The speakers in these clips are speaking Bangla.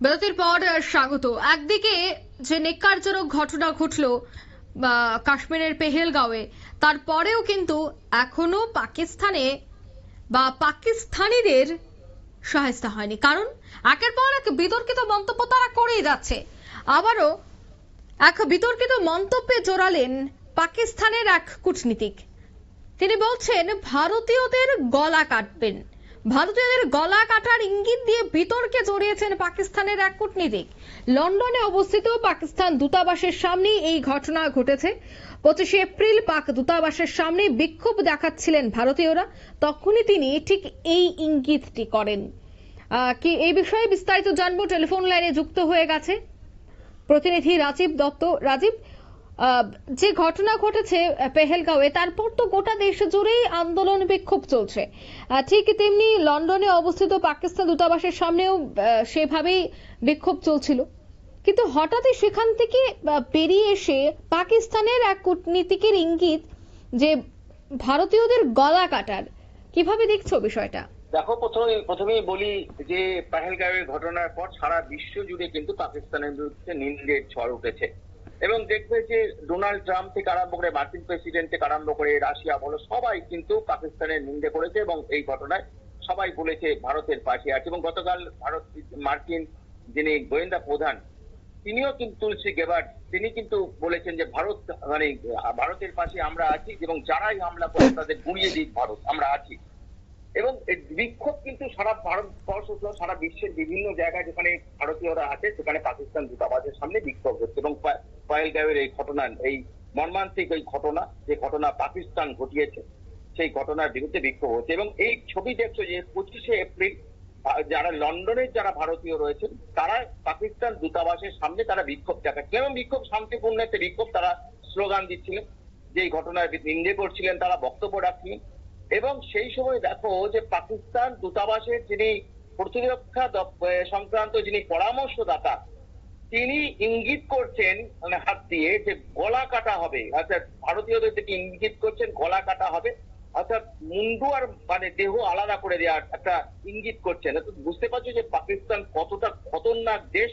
বিরতির পর স্বাগত। একদিকে যে নেক্কারজনক ঘটনা ঘটলো কাশ্মীরের পেহেলগাঁওয়ে, তারপরেও কিন্তু এখনো পাকিস্তানে বা পাকিস্তানিদের শায়েস্তা হয়নি, কারণ একের পর এক বিতর্কিত মন্তব্য তারা করেই যাচ্ছে। আবারও এক বিতর্কিত মন্তব্যে জড়ালেন পাকিস্তানের এক কূটনীতিক। তিনি বলছেন ভারতীয়দের গলা কাটবেন। ভারতীয়দের গলা কাটার ইঙ্গিত দিয়ে বিতর্কে জড়িয়েছেন পাকিস্তানের এক কূটনীতিক। লন্ডনে অবস্থিত পাকিস্তান দূতাবাসের সামনে এই ঘটনা ঘটেছে। 25শে এপ্রিল পাক দূতাবাসের সামনে বিক্ষোভ দেখাচ্ছিলেন ভারতীয়রা, তখনই তিনি ঠিক এই ইঙ্গিতটি করেন। কি এই বিষয়ে বিস্তারিত জানবো, টেলিফোন লাইনে যুক্ত হয়ে গেছে প্রতিনিধি রাজীব দত্ত। রাজীব, যে ঘটনা ঘটেছে পেহেলগাঁওয়ে, তারপর তো গোটা দেশ জুড়েই আন্দোলন বিক্ষোভ চলছে, ঠিক তেমনি লন্ডনে অবস্থিত পাকিস্তান দূতাবাসের সামনেও সেভাবেই বিক্ষোভ চলছিল। কিন্তু হঠাৎই সেখান থেকে বেরিয়ে এসে পাকিস্তানের এক কূটনীতিকের ইঙ্গিত যে ভারতীয়দের গলা কাটার, কিভাবে দেখছো বিষয়টা? দেখো, প্রথমেই বলি যে পেহেলগাঁওয়ের ঘটনার পর সারা বিশ্ব জুড়ে কিন্তু পাকিস্তানের বিরুদ্ধে নিন্দের ঝড় উঠেছে। এবং দেখবে যে ডোনাল্ড ট্রাম্প থেকে আরম্ভ করে মার্কিন প্রেসিডেন্ট থেকে আরম্ভ করে রাশিয়া বলো, সবাই কিন্তু পাকিস্তানের নিন্দে করেছে এবং এই ঘটনায় সবাই বলেছে ভারতের পাশে আছে। এবং গতকাল মার্কিন যিনি গোয়েন্দা প্রধান, তিনিও কিন্তু তুলসী গেবার্ড, তিনি কিন্তু বলেছেন যে ভারতের পাশে আমরা আছি এবং যারাই হামলা করে তাদের গুঁড়িয়ে দিক ভারত, আমরা আছি। এবং বিক্ষোভ কিন্তু সারা ভারতবর্ষ সারা বিশ্বের বিভিন্ন জায়গায় যেখানে ভারতীয়রা আছে সেখানে পাকিস্তান দূতাবাসের সামনে বিক্ষোভ হচ্ছে। এবং পেহেলগাঁওয়ের এই ঘটনা, এই মর্মান্তিক এই ঘটনা, যে ঘটনা পাকিস্তান ঘটিয়েছে, সেই ঘটনার বিরুদ্ধে বিক্ষোভ হচ্ছে। এবং এই ছবি দেখছো যে 25শে এপ্রিল যারা লন্ডনের যারা ভারতীয় রয়েছেন তারা পাকিস্তান দূতাবাসের সামনে তারা বিক্ষোভ দেখাচ্ছিলেন এবং বিক্ষোভ শান্তিপূর্ণ একটা বিক্ষোভ, তারা স্লোগান দিচ্ছিলেন, যে এই ঘটনার নিন্দে করছিলেন, তারা বক্তব্য রাখছিলেন। এবং সেই সময় দেখো যে পাকিস্তান দূতাবাসের যিনি প্রতিরক্ষা সংক্রান্ত যিনি পরামর্শদাতা, তিনি ইঙ্গিত করছেন মানে হাত দিয়ে যে গলা কাটা হবে, অর্থাৎ ভারতীয়দের দিকে ইঙ্গিত করছেন গলা কাটা হবে, অর্থাৎ মুন্ডু আর মানে দেহ আলাদা করে দেওয়ার একটা ইঙ্গিত করছেন। বুঝতে পারছো যে পাকিস্তান কতটা খতরনাক দেশ।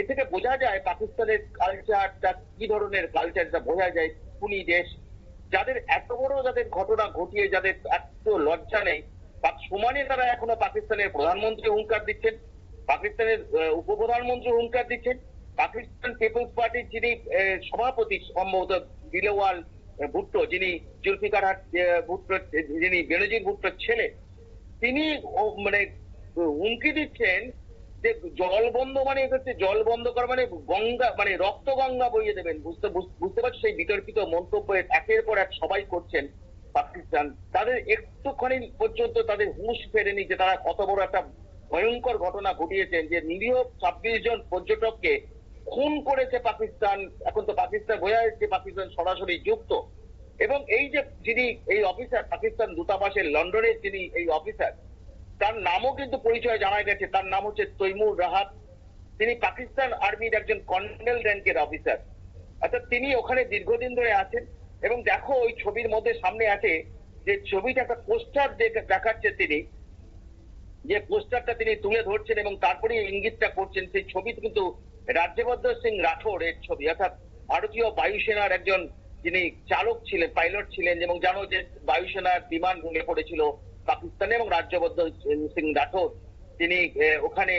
এ থেকে বোঝা যায় পাকিস্তানের কালচারটা কি ধরনের কালচার, বোঝা যায় খুনি দেশ, যাদের এত বড় যাদের ঘটনা ঘটিয়ে যাদের এত লজ্জা নেই, সমানে তারা এখনো পাকিস্তানের প্রধানমন্ত্রী হুঙ্কার দিচ্ছেন, পাকিস্তানের উপপ্রধানমন্ত্রী হুঙ্কার দিচ্ছেন, পাকিস্তান পিপলস পার্টির যিনি সভাপতি সম্ভবত দিলওয়াল ভুট্টো, যিনি জুলফিকার ভুট্টো, যিনি বেনজির ভুট্টোর ছেলে, তিনি মানে হুমকি দিচ্ছেন যে জল বন্ধ মানে হচ্ছে জল বন্ধ করা মানে গঙ্গা মানে রক্ত গঙ্গা বইয়ে দেবেন। বুঝতে পারছো সেই বিতর্কিত মন্তব্য একের পর এক সবাই করছেন। পাকিস্তান তাদের একটুখানি পর্যন্ত তাদের হুঁশ ফেরেনি যে তারা কত বড় একটা ভয়ঙ্কর ঘটনা ঘটিয়েছেন, যে নিরীহ 26 জন পর্যটককে খুন করেছে পাকিস্তান। এখন তো পাকিস্তান বোঝা যাচ্ছে পাকিস্তান সরাসরি যুক্ত। এবং এই যে যিনি এই অফিসার পাকিস্তান দূতাবাসের লন্ডনের যিনি এই অফিসার, তার নামও কিন্তু পরিচয় জানা গেছে, তার নাম হচ্ছে তৈমুর রাহাত। তিনি পাকিস্তান আর্মির একজন কর্নেল র্যাঙ্কের অফিসার, অর্থাৎ তিনি ওখানে দীর্ঘদিন ধরে আছেন। এবং দেখো ওই ছবির মধ্যে সামনে আছে যে ছবিটা একটা পোস্টার দেখাচ্ছে, তিনি যে পোস্টারটা তিনি তুলে ধরছেন এবং তারপরে ইঙ্গিতটা করছেন, সেই ছবি কিন্তু রাজ্যবর্ধন সিং রাঠোর এর ছবি, অর্থাৎ ভারতীয় বায়ুসেনার একজন যিনি চালক ছিলেন, পাইলট ছিলেন। এবং জানো যে বায়ুসেনার বিমান ভেঙে পড়েছিল পাকিস্তানে এবং রাজ্যবর্ধন সিং রাঠোর তিনি ওখানে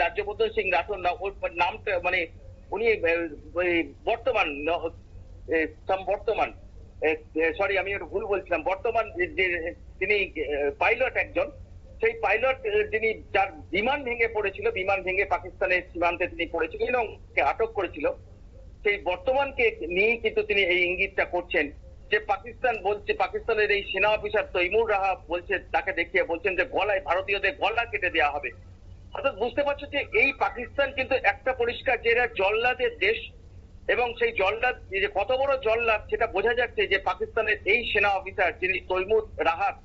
রাজ্যবর্ধন সিং রাঠোর না, ওর নামটা মানে উনি বর্তমান আমি একটু ভুল বলছিলাম, বর্তমান যে তিনি পাইলট একজন, সেই পাইলট যিনি যার বিমান ভেঙে পড়েছিল, বিমান ভেঙে পাকিস্তানের সীমান্তে তিনি পড়েছিলেন এবং আটক করেছিল, সেই বর্তমানকে নিয়ে কিন্তু তিনি এই ইঙ্গিতটা করছেন যে পাকিস্তান বলছে, পাকিস্তানের এই সেনা অফিসার তৈমুর রাহা বলছে, তাকে দেখিয়ে বলছেন যে গলায় ভারতীয়দের গলা কেটে দেওয়া হবে। অর্থাৎ বুঝতে পারছো যে এই পাকিস্তান কিন্তু একটা পরিষ্কার যে জল্লাদের দেশ। এবং সেই জল্লাদ যে কত বড় জল্লাদ সেটা বোঝা যাচ্ছে যে পাকিস্তানের এই সেনা অফিসার যিনি তৈমুর রাহাত,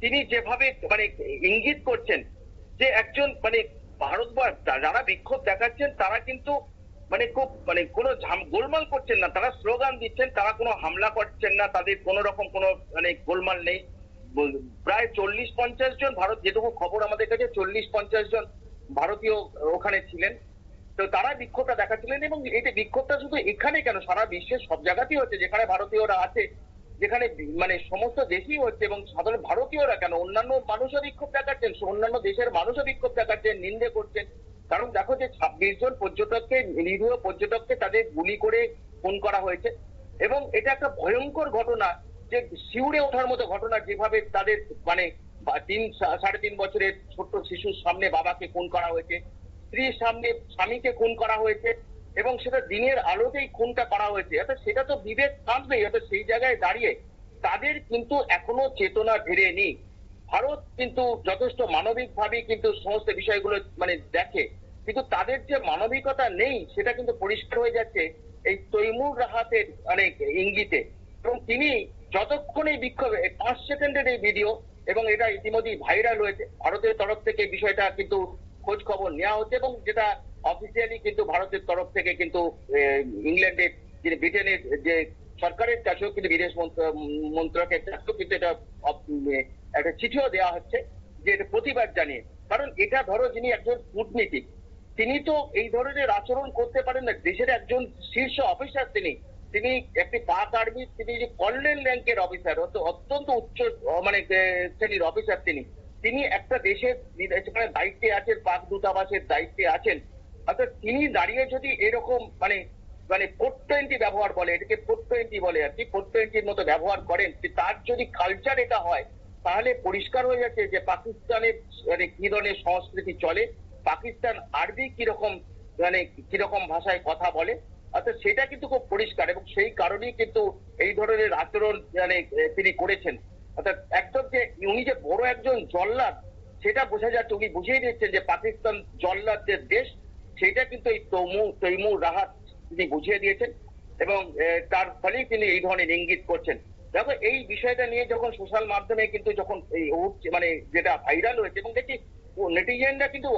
তিনি যেভাবে মানে ইঙ্গিত করছেন যে একজন মানে ভারতবর্ষ যারা বিক্ষোভ দেখাচ্ছেন তারা কিন্তু মানে খুব মানে কোনো গোলমাল করছেন না, তারা স্লোগান দিচ্ছেন, তারা কোনো হামলা করছেন না, তাদের কোনো রকম কোনো মানে গোলমাল নেই। প্রায় 40-50 জন, ভারত যেটুকু খবর আমাদের কাছে 40-50 জন ভারতীয় ওখানে ছিলেন। তো তারা বিক্ষোভটা দেখাচ্ছিলেন এবং এই যে বিক্ষোভটা শুধু এখানে কেন, সারা বিশ্বের সব জায়গাতেই হচ্ছে যেখানে ভারতীয়রা আছে, যেখানে মানে সমস্ত দেশই হচ্ছে। এবং সাধারণ ভারতীয়রা কেন, অন্যান্য মানুষও বিক্ষোভ দেখাচ্ছেন, অন্যান্য দেশের মানুষও বিক্ষোভ দেখাচ্ছেন, নিন্দে করছেন। কারণ দেখো যে 26 জন পর্যটককে, নিরীহ পর্যটককে তাদের গুলি করে খুন করা হয়েছে এবং এটা একটা ভয়ঙ্কর ঘটনা, যে শিউরে ওঠার মতো ঘটনা। যেভাবে তাদের মানে 3-3.5 বছরের ছোট্ট শিশুর সামনে বাবাকে খুন করা হয়েছে, স্ত্রীর সামনে স্বামীকে খুন করা হয়েছে এবং সেটা দিনের আলোতেই খুনটা করা হয়েছে। অর্থাৎ সেটা তো বিবেক কাঁদবেই। অর্থাৎ সেই জায়গায় দাঁড়িয়ে তাদের কিন্তু এখনো চেতনা ফেরেনি। ভারত কিন্তু যথেষ্ট মানবিকভাবেই কিন্তু সমস্ত বিষয়গুলো মানে দেখে, কিন্তু তাদের যে মানবিকতা নেই সেটা কিন্তু পরিষ্কার হয়ে যাচ্ছে এই তৈমুর রাহাতের অনেক ইঙ্গিতে। এবং তিনি যতক্ষণ এই বিক্ষোভে 5 সেকেন্ডের এই ভিডিও, এবং এটা ইতিমধ্যেই ভাইরাল হয়েছে, ভারতের তরফ থেকে বিষয়টা কিন্তু খোঁজ খবর নেওয়া হচ্ছে এবং যেটা অফিসিয়ালি কিন্তু ভারতের তরফ থেকে কিন্তু ইংল্যান্ডের, যে ব্রিটেনের যে সরকারের কাছেও কিন্তু বিদেশ মন্ত্রকের কাছেও কিন্তু এটা একটা চিঠিও দেওয়া হচ্ছে যে এটা প্রতিবাদ জানিয়ে। কারণ এটা ধরো, যিনি একজন কূটনীতিক, তিনি তো এই ধরনের আচরণ করতে পারেন না। দেশের একজন শীর্ষ অফিসার তিনি একটি পাক আর্মি, তিনি যে কর্নেল র্যাঙ্কের অফিসার, অত্যন্ত উচ্চ মানে শ্রেণীর অফিসার। তিনি একটা দেশের সেখানে দায়িত্বে আছেন, পাক দূতাবাসের দায়িত্বে আছেন। অর্থাৎ তিনি দাঁড়িয়ে যদি এরকম মানে মানে 420 ব্যবহার বলে, এটাকে 420 বলে আর কি, 420 মতো ব্যবহার করেন, তার যদি কালচার এটা হয়, তাহলে পরিষ্কার হয়ে যাচ্ছে যে পাকিস্তানের মানে কি ধরনের সংস্কৃতি চলে, পাকিস্তান আরবি কিরকম মানে কিরকম ভাষায় কথা বলে। অর্থাৎ সেটা কিন্তু খুব পরিষ্কার এবং সেই কারণেই কিন্তু এই ধরনের আচরণ মানে তিনি করেছেন। অর্থাৎ একদম যে উনি যে বড় একজন জল্লাদ সেটা বোঝা যাচ্ছে। উনি বুঝিয়ে দিচ্ছেন যে পাকিস্তান জল্লাদদের দেশ, সেটা কিন্তু এই তৈমুর রাহাত তিনি বুঝিয়ে দিয়েছেন এবং তার ফলেই তিনি এই ধরনের ইঙ্গিত করছেন। দেখো এই বিষয়টা নিয়ে যখন সোশ্যাল মাধ্যমে কিন্তু যখন এই মানে যেটা ভাইরাল হয়েছে, এবং দেখি নেটিজেনরা কিন্তু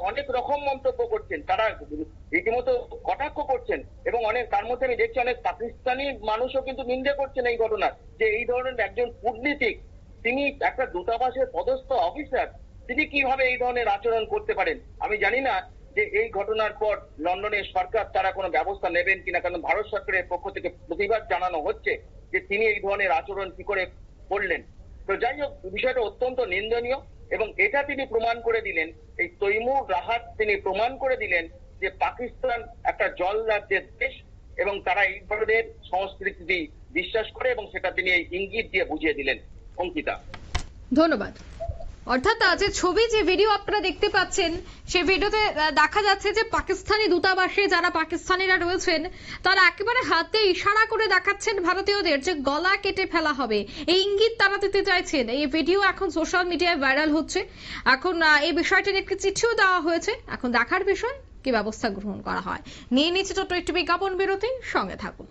অনেক রকম মন্তব্য করছেন, তারা রীতিমতো কটাক্ষ করছেন এবং তার মধ্যে আমি দেখছি অনেক পাকিস্তানি মানুষও কিন্তু নিন্দে করছেন এই ঘটনা, যে এই ধরনের একজন কূটনীতিক, তিনি একটা দূতাবাসের পদস্থ অফিসার, তিনি কিভাবে এই ধরনের আচরণ করতে পারেন। আমি জানি না যে এই ঘটনার পর লন্ডনের সরকার তারা কোনো ব্যবস্থা নেবেন কিনা, কারণ ভারত সরকারের পক্ষ থেকে প্রতিবাদ জানানো হচ্ছে যে তিনি এই ধরনের আচরণ কি করে করলেন। তো যাই হোক, বিষয়টা অত্যন্ত নিন্দনীয় এবং এটা তিনি প্রমাণ করে দিলেন, এই তৈমুর রাহাত তিনি প্রমাণ করে দিলেন যে পাকিস্তান একটা জলরাজ্যের দেশ এবং তারা এই ধরনের সংস্কৃতি বিশ্বাস করে, এবং সেটা তিনি এই ইঙ্গিত দিয়ে বুঝিয়ে দিলেন। অঙ্কিতা, ধন্যবাদ। অর্থাৎ যে ছবি, যে ভিডিও আপনারা দেখতে পাচ্ছেন, সেই ভিডিওতে দেখা যাচ্ছে যে পাকিস্তানি দূতাবাসে যারা পাকিস্তানিরা রয়েছেন তারা একেবারে হাতে ইশারা করে দেখাচ্ছেন ভারতীয়দের যে গলা কেটে ফেলা হবে, এই ইঙ্গিত তারা দিতে চাইছেন। এই ভিডিও এখন সোশ্যাল মিডিয়ায় ভাইরাল হচ্ছে। এখন এই বিষয়টা নিয়ে একটি চিঠিও দেওয়া হয়েছে। এখন দেখার বিষয় কি ব্যবস্থা গ্রহণ করা হয়। নিয়ে নিচ্ছে ছোট্ট একটি বিজ্ঞাপন বিরতি, সঙ্গে থাকুন।